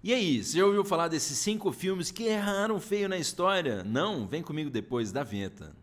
E aí, você já ouviu falar desses 5 filmes que erraram feio na história? Não? Vem comigo depois da vinheta.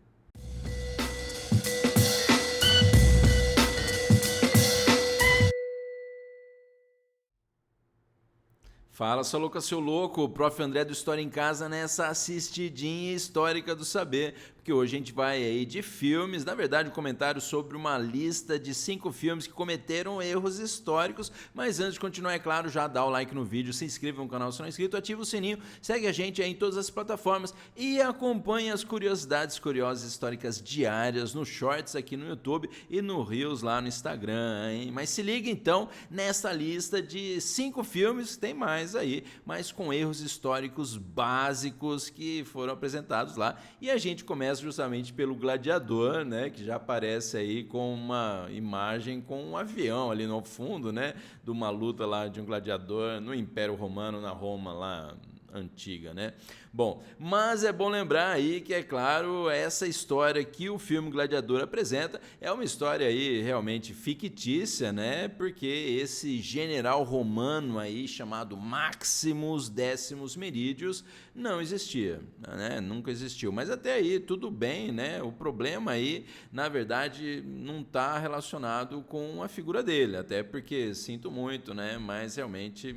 Fala, sou louca, seu louco, o Prof. André do História em Casa nessa assistidinha histórica do saber, porque hoje a gente vai aí de filmes, na verdade um comentário sobre uma lista de 5 filmes que cometeram erros históricos, mas antes de continuar, é claro, já dá o like no vídeo, se inscreva no canal se não é inscrito, ativa o sininho, segue a gente aí em todas as plataformas e acompanhe as curiosidades curiosas históricas diárias nos shorts aqui no YouTube e no Reels lá no Instagram, hein? Mas se liga então nessa lista de 5 filmes, tem mais aí, mas com erros históricos básicos que foram apresentados lá. E a gente começa justamente pelo Gladiador, né, que já aparece aí com uma imagem com um avião ali no fundo, né, de uma luta lá de um gladiador no Império Romano, na Roma lá antiga, né? Bom, mas é bom lembrar aí que, é claro, essa história que o filme Gladiador apresenta é uma história aí realmente fictícia, né? Porque esse general romano aí chamado Maximus Decimus Meridius não existia, né? Nunca existiu. Mas até aí tudo bem, né? O problema aí, na verdade, não está relacionado com a figura dele, até porque sinto muito, né? Mas realmente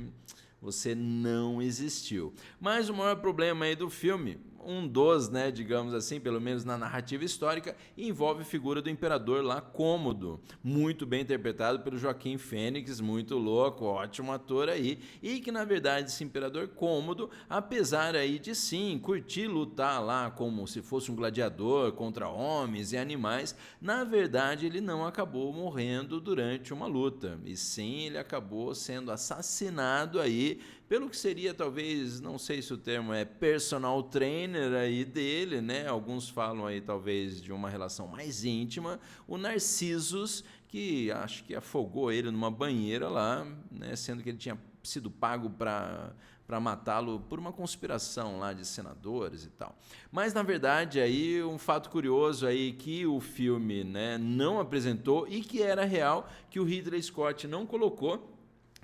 você não existiu. Mas o maior problema aí do filme, um dos, né, digamos assim, pelo menos na narrativa histórica, envolve a figura do imperador lá Cômodo, muito bem interpretado pelo Joaquim Fênix, muito louco, ótimo ator aí, e que na verdade esse imperador Cômodo, apesar aí de sim curtir lutar lá como se fosse um gladiador contra homens e animais, na verdade ele não acabou morrendo durante uma luta, e sim ele acabou sendo assassinado aí pelo que seria talvez, não sei se o termo é personal trainer aí dele, né? Alguns falam aí talvez de uma relação mais íntima, o Narcissus, que acho que afogou ele numa banheira lá, né? Sendo que ele tinha sido pago para matá-lo por uma conspiração lá de senadores e tal. Mas na verdade aí um fato curioso aí que o filme, né, não apresentou e que era real, que o Ridley Scott não colocou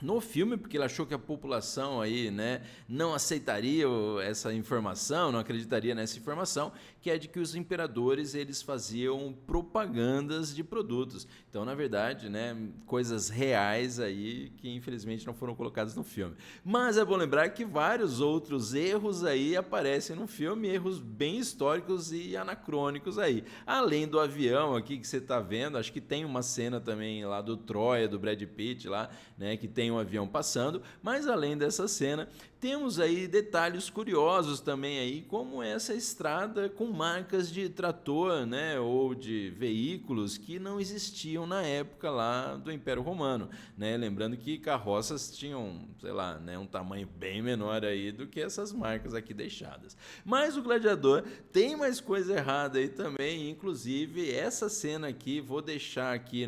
no filme, porque ele achou que a população aí, né, não aceitaria essa informação, não acreditaria nessa informação, que é de que os imperadores eles faziam propagandas de produtos. Então, na verdade, né, coisas reais aí que infelizmente não foram colocadas no filme. Mas é bom lembrar que vários outros erros aí aparecem no filme, erros bem históricos e anacrônicos aí. Além do avião aqui que você está vendo, acho que tem uma cena também lá do Troia, do Brad Pitt lá, né, que tem um avião passando, mas além dessa cena, temos aí detalhes curiosos também aí, como essa estrada com marcas de trator, né, ou de veículos que não existiam na época lá do Império Romano, né? Lembrando que carroças tinham, sei lá, né, um tamanho bem menor aí do que essas marcas aqui deixadas. Mas o Gladiador tem mais coisa errada aí também, inclusive essa cena aqui, vou deixar aqui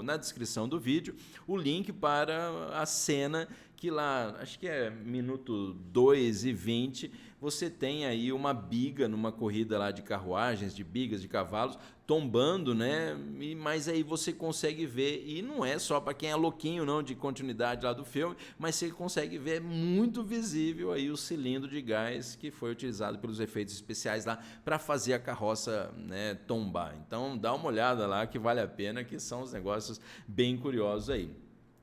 na descrição do vídeo o link para a cena que lá, acho que é minuto 2:20, você tem aí uma biga numa corrida lá de carruagens, de bigas, de cavalos, tombando, né? Mas aí você consegue ver, e não é só para quem é louquinho não de continuidade lá do filme, mas você consegue ver muito visível aí o cilindro de gás que foi utilizado pelos efeitos especiais lá para fazer a carroça, né, tombar. Então dá uma olhada lá que vale a pena, que são os negócios bem curiosos aí.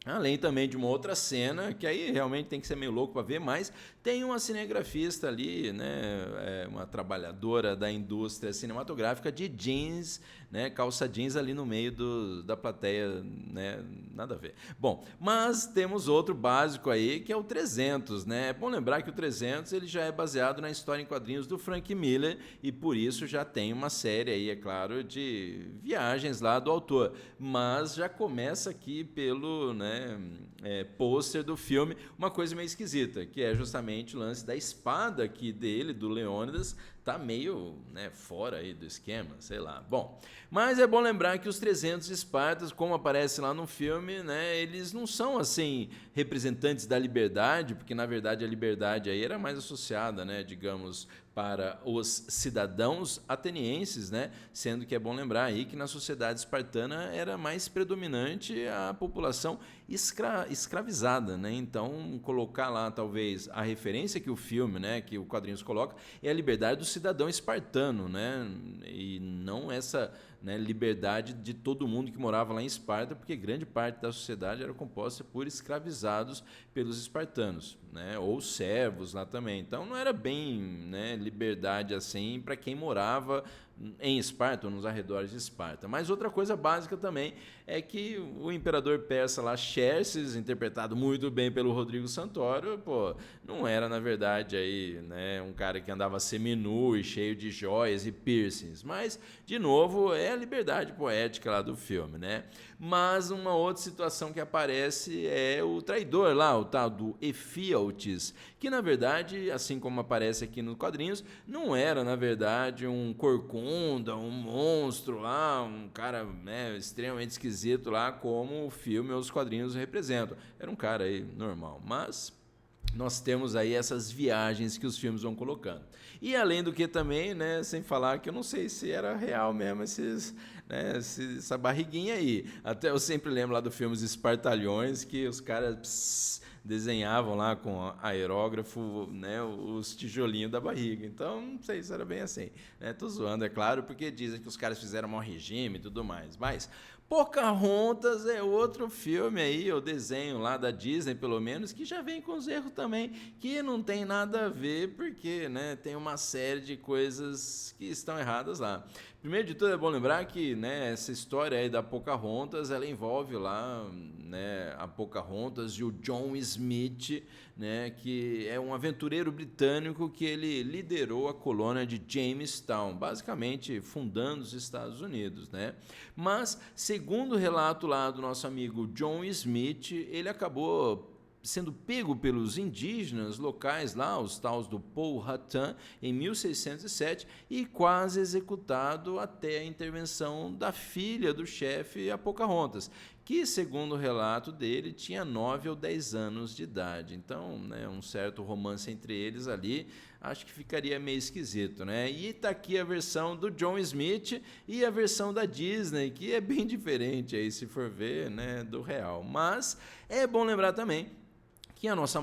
Além também de uma outra cena, que aí realmente tem que ser meio louco para ver, mas tem uma cinegrafista ali, né, uma trabalhadora da indústria cinematográfica de jeans, né, calça jeans ali no meio da plateia, né, nada a ver. Bom, mas temos outro básico aí, que é o 300, né? É bom lembrar que o 300 ele já é baseado na história em quadrinhos do Frank Miller e por isso já tem uma série aí, é claro, de viagens lá do autor, mas já começa aqui pelo, né, pôster do filme, uma coisa meio esquisita, que é justamente o lance da espada aqui dele, do Leônidas, tá meio, né, fora aí do esquema, sei lá. Bom, mas é bom lembrar que os 300 Espartas, como aparece lá no filme, né, eles não são assim representantes da liberdade, porque na verdade a liberdade aí era mais associada, né, digamos, para os cidadãos atenienses, né? Sendo que é bom lembrar aí que na sociedade espartana era mais predominante a população escravizada, né? Então, colocar lá talvez a referência que o filme, né, que o quadrinhos coloca, é a liberdade do cidadão espartano, né? E não essa, né, liberdade de todo mundo que morava lá em Esparta, porque grande parte da sociedade era composta por escravizados pelos espartanos, né, ou servos lá também. Então não era bem, né, liberdade assim para quem morava em Esparta ou nos arredores de Esparta. Mas outra coisa básica também é que o imperador persa lá, Xerxes, interpretado muito bem pelo Rodrigo Santoro, pô, não era na verdade aí, né, um cara que andava seminu e cheio de joias e piercings, mas de novo é a liberdade poética lá do filme, né? Mas uma outra situação que aparece é o traidor lá, o tal do Efíaltes, que na verdade, assim como aparece aqui nos quadrinhos, não era na verdade um corcunda, um monstro lá, um cara, né, extremamente esquisito lá, como o filme ou os quadrinhos representam. Era um cara aí normal, mas nós temos aí essas viagens que os filmes vão colocando. E além do que também, né, sem falar que eu não sei se era real mesmo né, essa barriguinha aí. Até eu sempre lembro lá do filme Os Espartalhões, que os caras desenhavam lá com aerógrafo, né, os tijolinhos da barriga. Então, não sei se era bem assim. Né? Tô zoando, é claro, porque dizem que os caras fizeram mau regime e tudo mais. Mas Pocahontas é outro filme aí, o desenho lá da Disney, pelo menos, que já vem com os erros também, que não tem nada a ver, porque, né, tem uma série de coisas que estão erradas lá. Primeiro de tudo, é bom lembrar que, né, essa história aí da Pocahontas, ela envolve lá, né, a Pocahontas e o John Smith, né, que é um aventureiro britânico que ele liderou a colônia de Jamestown, basicamente fundando os Estados Unidos, né? Mas, segundo o relato lá do nosso amigo John Smith, ele acabou sendo pego pelos indígenas locais lá, os tals do Powhatan, em 1607 e quase executado até a intervenção da filha do chefe, a Pocahontas, que, segundo o relato dele, tinha 9 ou 10 anos de idade. Então, né, um certo romance entre eles ali, acho que ficaria meio esquisito, né? E está aqui a versão do John Smith e a versão da Disney, que é bem diferente aí, se for ver, né, do real. Mas é bom lembrar também que a nossa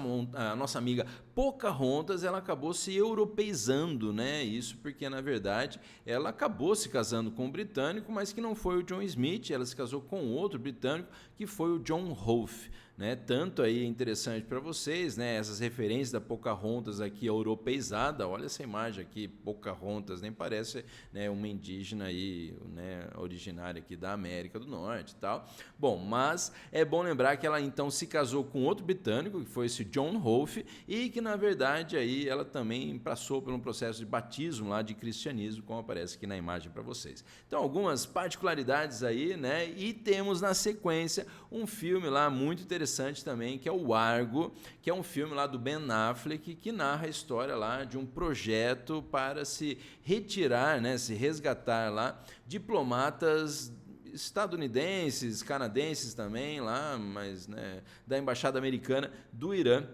amiga Pocahontas, ela acabou se europeizando, né? Isso porque, na verdade, ela acabou se casando com um britânico, mas que não foi o John Smith, ela se casou com outro britânico, que foi o John Rolfe. Né? Tanto aí é interessante para vocês, né? Essas referências da Pocahontas aqui europeizada, olha essa imagem aqui, Pocahontas, nem parece, né, uma indígena aí, né, originária aqui da América do Norte e tal. Bom, mas é bom lembrar que ela então se casou com outro britânico, que foi esse John Rolfe, e que na verdade aí ela também passou por um processo de batismo lá de cristianismo, como aparece aqui na imagem para vocês. Então, algumas particularidades aí, né? E temos na sequência um filme lá muito interessante também, que é o Argo, que é um filme lá do Ben Affleck, que narra a história lá de um projeto para se retirar, né, se resgatar lá diplomatas estadunidenses, canadenses também lá, mas, né, da embaixada americana do Irã.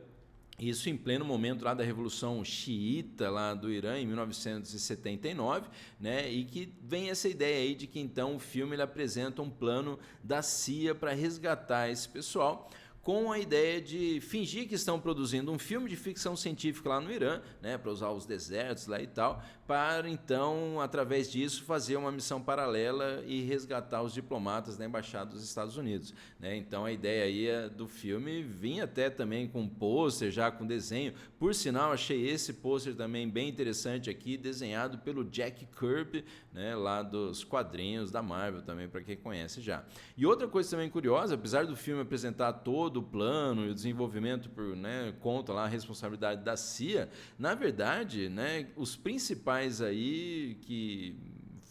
Isso em pleno momento lá da Revolução Xiita lá do Irã, em 1979, né? E que vem essa ideia aí de que então o filme ele apresenta um plano da CIA para resgatar esse pessoal, com a ideia de fingir que estão produzindo um filme de ficção científica lá no Irã, né, para usar os desertos lá e tal, para então, através disso, fazer uma missão paralela e resgatar os diplomatas da Embaixada dos Estados Unidos. Né? Então, a ideia aí do filme vinha até também com um pôster, já com desenho. Por sinal, achei esse pôster também bem interessante aqui, desenhado pelo Jack Kirby, né, lá dos quadrinhos da Marvel também, para quem conhece já. E outra coisa também curiosa, apesar do filme apresentar todo o plano e o desenvolvimento por, né, conta lá a responsabilidade da CIA, na verdade, né, os principais aí que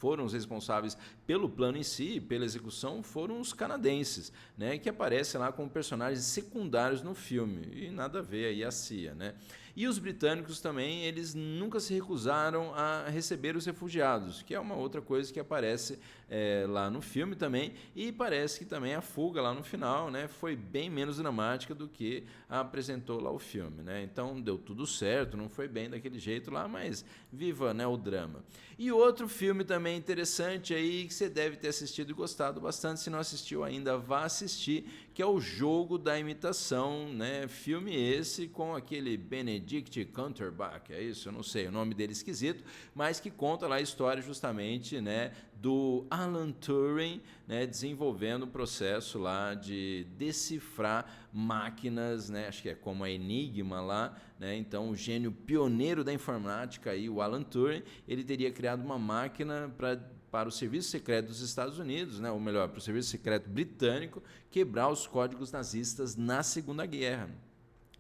foram os responsáveis pelo plano em si, pela execução, foram os canadenses, né, que aparecem lá como personagens secundários no filme, e nada a ver aí a CIA, né? E os britânicos também, eles nunca se recusaram a receber os refugiados, que é uma outra coisa que aparece lá no filme também, e parece que também a fuga lá no final, né, foi bem menos dramática do que apresentou lá o filme, né? Então deu tudo certo, não foi bem daquele jeito lá, mas viva, né, o drama. E outro filme também interessante aí, que você deve ter assistido e gostado bastante, se não assistiu ainda, vá assistir, que é O Jogo da Imitação, né? Filme esse com aquele Benedict Cumberbatch, é isso? Eu não sei, o nome dele é esquisito, mas que conta lá a história justamente, né, do Alan Turing, né, desenvolvendo o processo lá de decifrar máquinas, né, acho que é como a Enigma lá, né, então o gênio pioneiro da informática aí, o Alan Turing, ele teria criado uma máquina para o Serviço Secreto dos Estados Unidos, né, ou melhor, para o Serviço Secreto Britânico, quebrar os códigos nazistas na Segunda Guerra.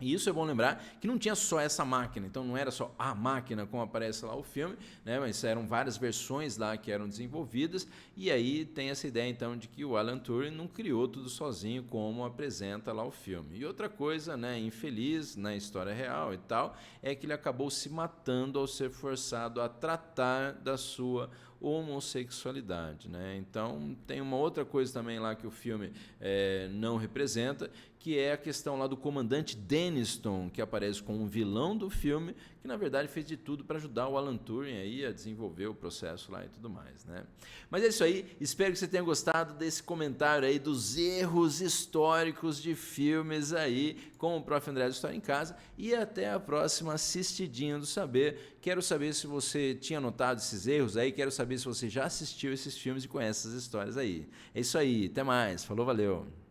E isso é bom lembrar que não tinha só essa máquina, então não era só a máquina como aparece lá o filme, né, mas eram várias versões lá que eram desenvolvidas, e aí tem essa ideia então de que o Alan Turing não criou tudo sozinho como apresenta lá o filme. E outra coisa, né, infeliz na história real e tal, é que ele acabou se matando ao ser forçado a tratar da sua homossexualidade, né? Então tem uma outra coisa também lá que o filme não representa, que é a questão lá do comandante Denniston, que aparece como um vilão do filme, que na verdade fez de tudo para ajudar o Alan Turing aí a desenvolver o processo lá e tudo mais, né? Mas é isso aí, espero que você tenha gostado desse comentário aí dos erros históricos de filmes aí com o Prof. André do História em Casa, e até a próxima assistidinha do saber. Quero saber se você tinha notado esses erros aí, quero saber se você já assistiu esses filmes e conhece essas histórias aí. É isso aí, até mais, falou, valeu!